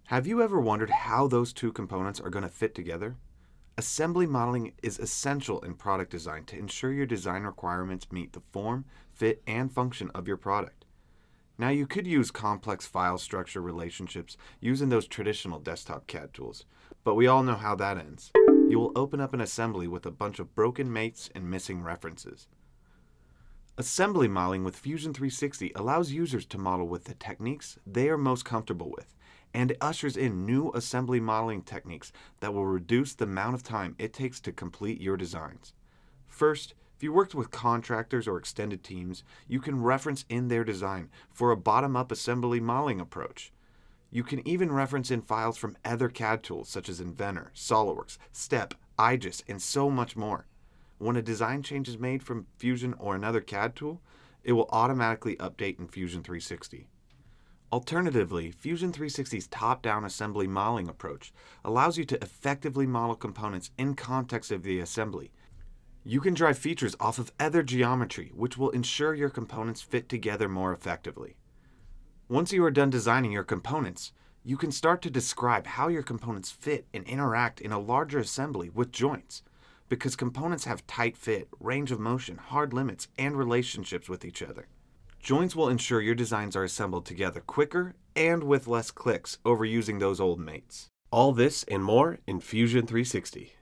Have you ever wondered how those two components are going to fit together? Assembly modeling is essential in product design to ensure your design requirements meet the form, fit, and function of your product. Now, you could use complex file structure relationships using those traditional desktop CAD tools, but we all know how that ends. You will open up an assembly with a bunch of broken mates and missing references. Assembly modeling with Fusion 360 allows users to model with the techniques they are most comfortable with, and it ushers in new assembly modeling techniques that will reduce the amount of time it takes to complete your designs. First, if you worked with contractors or extended teams, you can reference in their design for a bottom-up assembly modeling approach. You can even reference in files from other CAD tools such as Inventor, SOLIDWORKS, STEP, IGES, and so much more. When a design change is made from Fusion or another CAD tool, it will automatically update in Fusion 360. Alternatively, Fusion 360's top-down assembly modeling approach allows you to effectively model components in context of the assembly. You can drive features off of other geometry, which will ensure your components fit together more effectively. Once you are done designing your components, you can start to describe how your components fit and interact in a larger assembly with joints, because components have tight fit, range of motion, hard limits, and relationships with each other. Joints will ensure your designs are assembled together quicker and with less clicks over using those old mates. All this and more in Fusion 360.